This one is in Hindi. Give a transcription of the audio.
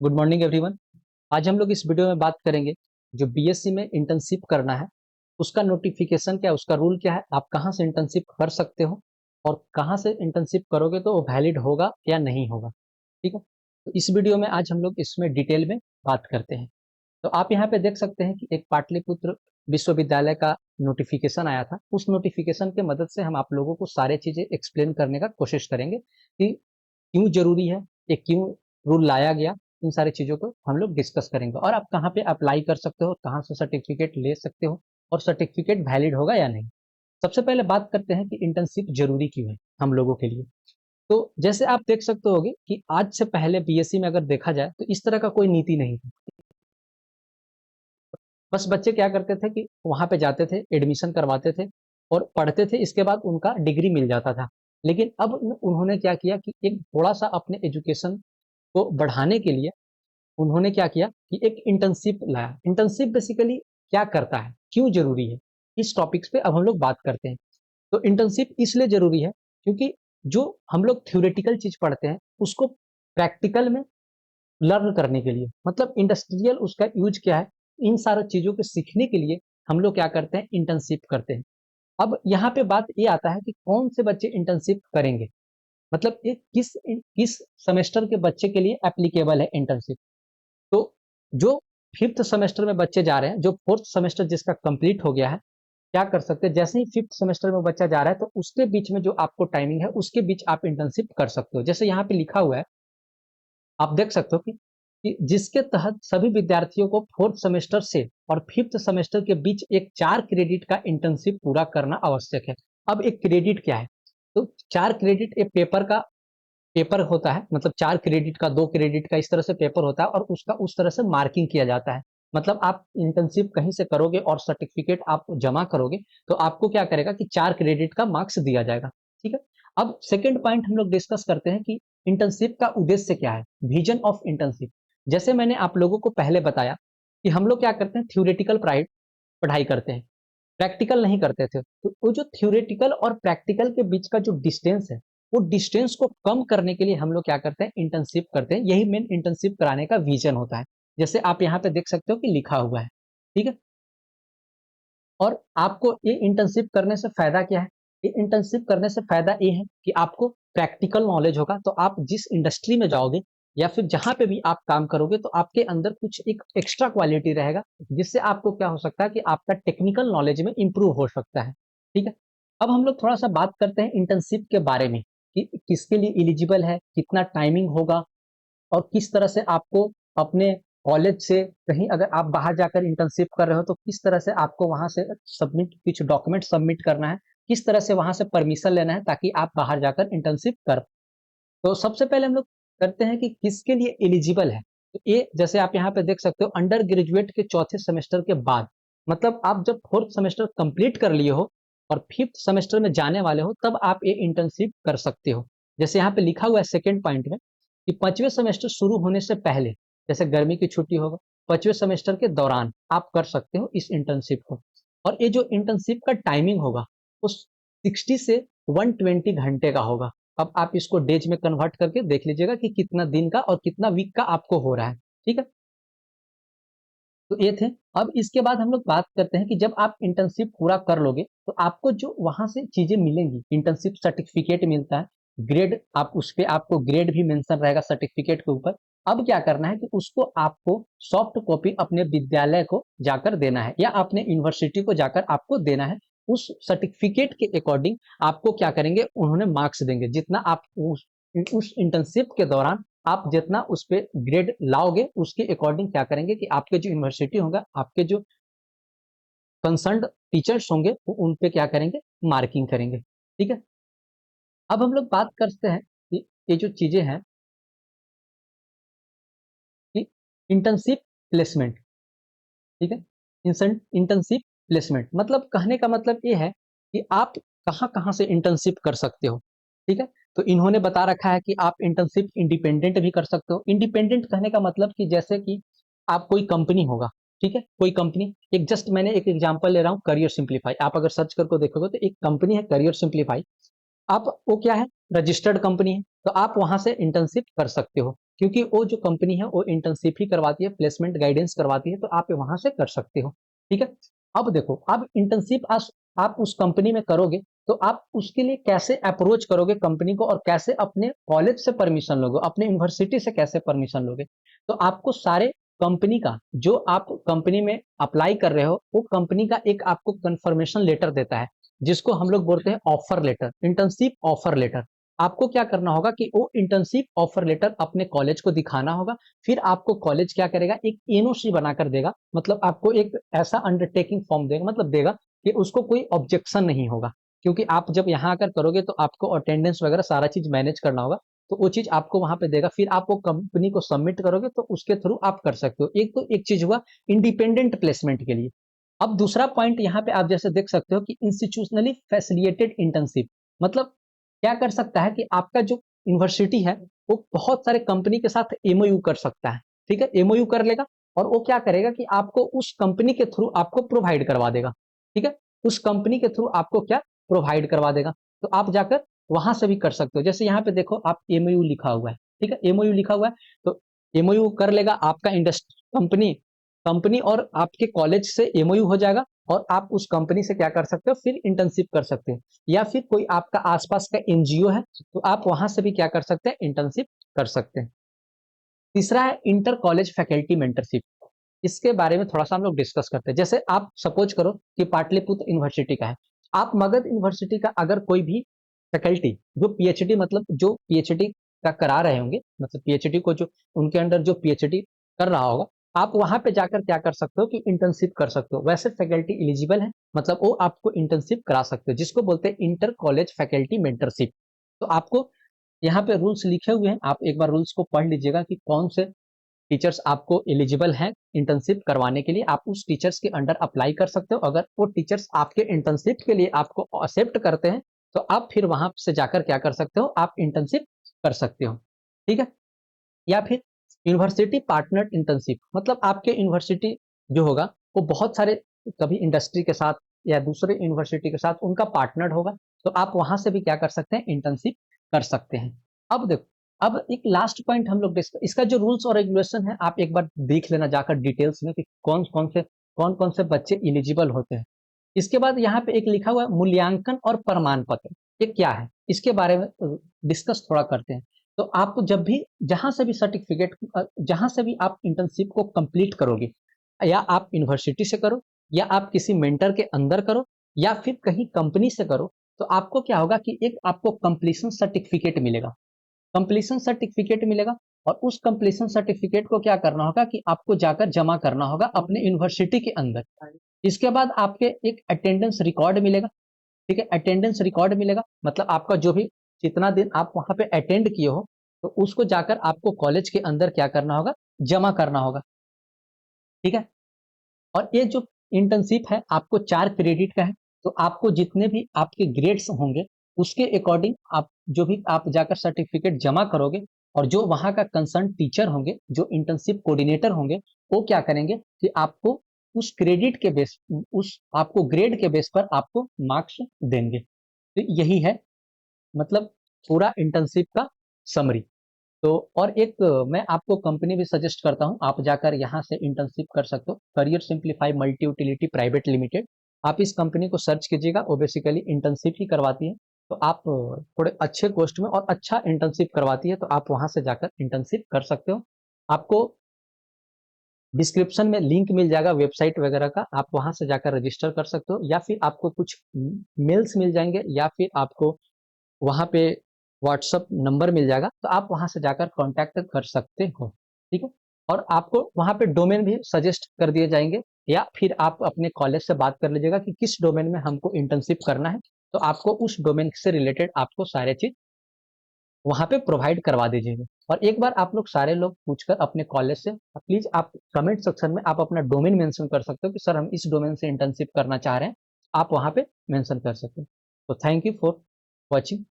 Good morning everyone. आज हम लोग इस वीडियो में बात करेंगे जो बीएससी में इंटर्नशिप करना है उसका नोटिफिकेशन क्या है, उसका रूल क्या है, आप कहाँ से इंटर्नशिप कर सकते हो और कहाँ से इंटर्नशिप करोगे तो वो वैलिड होगा या नहीं होगा। ठीक है, तो इस वीडियो में आज हम लोग इसमें डिटेल में बात करते हैं। तो आप यहाँ पे देख सकते हैं कि एक पाटलिपुत्र विश्वविद्यालय का नोटिफिकेशन आया था। उस नोटिफिकेशन के मदद से हम आप लोगों को सारे चीजें एक्सप्लेन करने का कोशिश करेंगे कि क्यों जरूरी है, ये क्यों रूल लाया गया। इन सारी चीजों को हम लोग डिस्कस करेंगे और आप कहाँ पे अप्लाई कर सकते हो, कहाँ से सर्टिफिकेट ले सकते हो और सर्टिफिकेट वैलिड होगा या नहीं। सबसे पहले बात करते हैं कि इंटर्नशिप जरूरी क्यों है हम लोगों के लिए। तो जैसे आप देख सकते होगे कि आज से पहले बीएससी में अगर देखा जाए तो इस तरह का कोई नीति नहीं थी। बस बच्चे क्या करते थे कि वहां पे जाते थे, एडमिशन करवाते थे और पढ़ते थे, इसके बाद उनका डिग्री मिल जाता था। लेकिन अब उन्होंने क्या किया कि एक थोड़ा सा अपने एजुकेशन को बढ़ाने के लिए उन्होंने क्या किया कि एक इंटर्नशिप लाया। इंटर्नशिप बेसिकली क्या करता है, क्यों जरूरी है, इस टॉपिक्स पे अब हम लोग बात करते हैं। तो इंटर्नशिप इसलिए जरूरी है क्योंकि जो हम लोग थ्योरेटिकल चीज पढ़ते हैं उसको प्रैक्टिकल में लर्न करने के लिए, मतलब इंडस्ट्रियल उसका यूज क्या है, इन सारी चीजों को सीखने के लिए हम लोग क्या करते हैं, इंटर्नशिप करते हैं। अब यहाँ पे बात ये आता है कि कौन से बच्चे इंटर्नशिप करेंगे, मतलब ये किस सेमेस्टर के बच्चे के लिए एप्लीकेबल है इंटर्नशिप। तो जो फिफ्थ सेमेस्टर में बच्चे जा रहे हैं, जो फोर्थ सेमेस्टर जिसका कंप्लीट हो गया है, क्या कर सकते हैं, जैसे ही फिफ्थ सेमेस्टर में बच्चा जा रहा है तो उसके बीच में जो आपको टाइमिंग है उसके बीच आप इंटर्नशिप कर सकते हो। जैसे यहाँ पे लिखा हुआ है, आप देख सकते हो कि जिसके तहत सभी विद्यार्थियों को फोर्थ सेमेस्टर से और फिफ्थ सेमेस्टर के बीच एक 4 क्रेडिट का इंटर्नशिप पूरा करना आवश्यक है। अब एक क्रेडिट क्या है, तो 4 क्रेडिट एक पेपर का पेपर होता है, मतलब 4 क्रेडिट का, 2 क्रेडिट का, इस तरह से पेपर होता है और उसका उस तरह से मार्किंग किया जाता है। मतलब आप इंटर्नशिप कहीं से करोगे और सर्टिफिकेट आप जमा करोगे तो आपको क्या करेगा कि 4 क्रेडिट का मार्क्स दिया जाएगा। ठीक है, अब सेकेंड पॉइंट हम लोग डिस्कस करते हैं कि इंटर्नशिप का उद्देश्य क्या है, विजन ऑफ इंटर्नशिप। जैसे मैंने आप लोगों को पहले बताया कि हम लोग क्या करते हैं, थ्योरेटिकल पढ़ाई करते हैं, प्रैक्टिकल नहीं करते थे। तो वो जो थ्योरेटिकल और प्रैक्टिकल के बीच का जो डिस्टेंस है, वो डिस्टेंस को कम करने के लिए हम लोग क्या करते हैं, इंटर्नशिप करते हैं। यही मेन इंटर्नशिप कराने का विजन होता है, जैसे आप यहाँ पे देख सकते हो कि लिखा हुआ है। ठीक है, और आपको ये इंटर्नशिप करने से फायदा क्या है, ये इंटर्नशिप करने से फायदा ये है कि आपको प्रैक्टिकल नॉलेज होगा। तो आप जिस इंडस्ट्री में जाओगे या फिर जहां पे भी आप काम करोगे तो आपके अंदर कुछ एक एक्स्ट्रा क्वालिटी रहेगा, जिससे आपको क्या हो सकता है कि आपका टेक्निकल नॉलेज में इंप्रूव हो सकता है। ठीक है, अब हम लोग थोड़ा सा बात करते हैं इंटर्नशिप के बारे में कि किसके लिए एलिजिबल है, कितना टाइमिंग होगा और किस तरह से आपको अपने कॉलेज से कहीं अगर आप बाहर जाकर इंटर्नशिप कर रहे हो तो किस तरह से आपको वहां से सबमिट, कुछ डॉक्यूमेंट सबमिट करना है, किस तरह से वहां से परमिशन लेना है ताकि आप बाहर जाकर इंटर्नशिप कर। तो सबसे पहले हम लोग करते हैं कि किसके लिए एलिजिबल है। तो ये जैसे आप यहाँ पे देख सकते हो, अंडर ग्रेजुएट के चौथे सेमेस्टर के बाद, मतलब आप जब फोर्थ सेमेस्टर कंप्लीट कर लिए हो और फिफ्थ सेमेस्टर में जाने वाले हो तब आप ये इंटर्नशिप कर सकते हो। जैसे यहाँ पे लिखा हुआ है सेकेंड पॉइंट में कि 5वें सेमेस्टर शुरू होने से पहले, जैसे गर्मी की छुट्टी होगा, 5वें सेमेस्टर के दौरान आप कर सकते हो इस इंटर्नशिप को। और ये जो इंटर्नशिप का टाइमिंग होगा वो 60 से 120 घंटे का होगा। अब आप इसको डेज में कन्वर्ट करके देख लीजिएगा कि कितना दिन का और कितना वीक का आपको हो रहा है। ठीक है, तो ये थे। अब इसके बाद हम लोग बात करते हैं कि जब आप इंटर्नशिप पूरा कर लोगे तो आपको जो वहां से चीजें मिलेंगी, इंटर्नशिप सर्टिफिकेट मिलता है, ग्रेड, आप उस पे आपको ग्रेड भी मेंशन रहेगा सर्टिफिकेट के ऊपर। अब क्या करना है कि उसको आपको सॉफ्ट कॉपी अपने विद्यालय को जाकर देना है या अपने यूनिवर्सिटी को जाकर आपको देना है। उस सर्टिफिकेट के अकॉर्डिंग आपको क्या करेंगे, उन्होंने मार्क्स देंगे, जितना आप उस इंटर्नशिप के दौरान आप जितना उस पे ग्रेड लाओगे उसके अकॉर्डिंग क्या करेंगे कि आपके जो यूनिवर्सिटी होगा, आपके जो कंसर्न टीचर्स होंगे वो उन पे क्या करेंगे, मार्किंग करेंगे। ठीक है, अब हम लोग बात करते हैं कि ये जो चीजें हैं कि इंटर्नशिप प्लेसमेंट। ठीक है, इंटर्नशिप प्लेसमेंट मतलब कहने का मतलब ये है कि आप कहाँ कहाँ से इंटर्नशिप कर सकते हो। ठीक है, तो इन्होंने बता रखा है कि आप इंटर्नशिप इंडिपेंडेंट भी कर सकते हो। इंडिपेंडेंट कहने का मतलब कि जैसे कि आप कोई कंपनी होगा, ठीक है, कोई कंपनी, एक जस्ट मैंने एक एग्जांपल ले रहा हूँ, करियर सिंप्लीफाई। आप अगर सर्च करके देखोगे तो एक कंपनी है करियर सिंप्लीफाई। आप, वो क्या है, रजिस्टर्ड कंपनी है, तो आप वहां से इंटर्नशिप कर सकते हो। क्योंकि वो जो कंपनी है वो इंटर्नशिप ही करवाती है, प्लेसमेंट गाइडेंस करवाती है, तो आप वहां से कर सकते हो। ठीक है। अब देखो, अब इंटर्नशिप आप उस कंपनी में करोगे तो आप उसके लिए कैसे अप्रोच करोगे कंपनी को, और कैसे अपने कॉलेज से परमिशन लोगे, अपने यूनिवर्सिटी से कैसे परमिशन लोगे। तो आपको सारे कंपनी का, जो आप कंपनी में अप्लाई कर रहे हो, वो कंपनी का एक आपको कंफर्मेशन लेटर देता है, जिसको हम लोग बोलते हैं offer letter, internship offer letter. आपको क्या करना होगा कि वो इंटर्नशिप ऑफर लेटर अपने कॉलेज को दिखाना होगा। फिर आपको कॉलेज क्या करेगा, एक एनओसी बनाकर देगा, मतलब आपको एक ऐसा अंडरटेकिंग फॉर्म देगा, मतलब देगा कि उसको कोई ऑब्जेक्शन नहीं होगा। क्योंकि आप जब यहाँ आकर करोगे तो आपको अटेंडेंस वगैरह सारा चीज मैनेज करना होगा, तो वो चीज आपको वहां पे देगा। फिर आप वो कंपनी को सबमिट करोगे तो उसके थ्रू आप कर सकते हो। एक तो एक चीज हुआ इंडिपेंडेंट प्लेसमेंट के लिए। अब दूसरा पॉइंट यहाँ पे आप जैसे देख सकते हो कि इंस्टीट्यूशनली फैसिलिटेटेड इंटर्नशिप, मतलब क्या कर सकता है कि आपका जो यूनिवर्सिटी है वो बहुत सारे कंपनी के साथ एमओयू कर सकता है। ठीक है, एमओयू कर लेगा और वो क्या करेगा कि आपको उस कंपनी के थ्रू आपको प्रोवाइड करवा देगा। ठीक है, उस कंपनी के थ्रू आपको क्या प्रोवाइड करवा देगा, तो आप जाकर वहां से भी कर सकते हो। जैसे यहाँ पे देखो, आप एमओयू लिखा हुआ है, ठीक है, एमओयू लिखा हुआ है, तो एमओयू कर लेगा आपका इंडस्ट्री कंपनी, कंपनी और आपके कॉलेज से एमओयू हो जाएगा, और आप उस कंपनी से क्या कर सकते हो, फिर इंटर्नशिप कर सकते हो। या फिर कोई आपका आसपास का एनजीओ है तो आप वहां से भी क्या कर सकते हैं, इंटर्नशिप कर सकते हैं। तीसरा है इंटर कॉलेज फैकल्टी मेंटरशिप। इसके बारे में थोड़ा सा हम लोग डिस्कस करते हैं। जैसे आप सपोज करो कि पाटलिपुत्र यूनिवर्सिटी का है, आप मगध यूनिवर्सिटी का अगर कोई भी फैकल्टी जो पीएचडी, मतलब जो पीएचडी का करा रहे होंगे, मतलब पीएचडी को जो उनके अंडर जो पीएचडी कर रहा होगा, आप वहां पे जाकर क्या कर सकते हो कि इंटर्नशिप कर सकते हो। वैसे फैकल्टी एलिजिबल है, मतलब वो आपको इंटर्नशिप करा सकते हो, जिसको बोलते हैं इंटर कॉलेज फैकल्टी मेंटरशिप। तो आपको यहाँ पे रूल्स लिखे हुए हैं, आप एक बार रूल्स को पढ़ लीजिएगा कि कौन से टीचर्स आपको एलिजिबल हैं इंटर्नशिप करवाने के लिए। आप उस टीचर्स के अंडर अप्लाई कर सकते हो। अगर वो टीचर्स आपके इंटर्नशिप के लिए आपको एक्सेप्ट करते हैं तो आप फिर वहां से जाकर क्या कर सकते हो, आप इंटर्नशिप कर सकते हो। ठीक है। या फिर यूनिवर्सिटी पार्टनर इंटर्नशिप, मतलब आपके यूनिवर्सिटी जो होगा वो बहुत सारे, कभी इंडस्ट्री के साथ या दूसरे यूनिवर्सिटी के साथ उनका पार्टनर होगा, तो आप वहां से भी क्या कर सकते हैं, इंटर्नशिप कर सकते हैं। अब देखो, अब एक लास्ट पॉइंट हम लोग डिस्कस, इसका जो रूल्स और रेगुलेशन है आप एक बार देख लेना जाकर डिटेल्स में कि कौन कौन से बच्चे एलिजिबल होते हैं। इसके बाद यहाँ पे एक लिखा हुआ है मूल्यांकन और प्रमाण पत्र, ये क्या है, इसके बारे में डिस्कस थोड़ा करते हैं। तो आप जब भी जहां से भी सर्टिफिकेट, जहां से भी आप इंटर्नशिप को कंप्लीट करोगे, या आप यूनिवर्सिटी से करो, या आप किसी मेंटर के अंदर करो, या फिर कहीं कंपनी से करो, तो आपको क्या होगा कि एक आपको कंप्लीशन सर्टिफिकेट मिलेगा, कंप्लीशन सर्टिफिकेट मिलेगा। और उस कंप्लीशन सर्टिफिकेट को क्या करना होगा कि आपको जाकर जमा करना होगा अपने यूनिवर्सिटी के अंदर। इसके बाद आपके एक अटेंडेंस रिकॉर्ड मिलेगा। ठीक है, अटेंडेंस रिकॉर्ड मिलेगा, मतलब आपका जो भी जितना दिन आप वहां पे अटेंड किए हो, तो उसको जाकर आपको कॉलेज के अंदर क्या करना होगा, जमा करना होगा। ठीक है। और ये जो इंटर्नशिप है आपको 4 क्रेडिट का है, तो आपको जितने भी आपके ग्रेड्स होंगे उसके अकॉर्डिंग आप जो भी आप जाकर सर्टिफिकेट जमा करोगे, और जो वहां का कंसर्न टीचर होंगे, जो इंटर्नशिप कोऑर्डिनेटर होंगे, वो क्या करेंगे कि आपको उस क्रेडिट के बेस, उस आपको ग्रेड के बेस पर आपको मार्क्स देंगे। तो यही है, मतलब पूरा इंटर्नशिप का समरी। तो और एक मैं आपको कंपनी भी सजेस्ट करता हूं, आप जाकर यहां से इंटर्नशिप कर सकते हो, career simplify multi utility private limited. आप इस कंपनी को सर्च कीजिएगा, वो बेसिकली इंटर्नशिप ही करवाती है। तो आप थोड़े अच्छे कॉस्ट में और अच्छा इंटर्नशिप करवाती है, तो आप वहां से जाकर इंटर्नशिप कर सकते हो। आपको डिस्क्रिप्शन में लिंक मिल जाएगा वेबसाइट वगैरह का, आप वहां से जाकर रजिस्टर कर सकते हो, या फिर आपको कुछ मेल्स मिल जाएंगे, या फिर आपको वहां पे व्हाट्सअप नंबर मिल जाएगा, तो आप वहां से जाकर कांटेक्ट कर सकते हो। ठीक है। और आपको वहां पे डोमेन भी सजेस्ट कर दिए जाएंगे, या फिर आप अपने कॉलेज से बात कर लीजिएगा कि किस डोमेन में हमको इंटर्नशिप करना है, तो आपको उस डोमेन से रिलेटेड आपको सारे चीज वहां पे प्रोवाइड करवा दीजिएगा। और एक बार आप लोग सारे लोग पूछकर अपने कॉलेज से, प्लीज आप कमेंट सेक्शन में आप अपना डोमेन मेंशन कर सकते हो कि सर हम इस डोमेन से इंटर्नशिप करना चाह रहे हैं, आप वहां पे मेंशन कर सकते हो। तो थैंक यू फॉर वॉचिंग।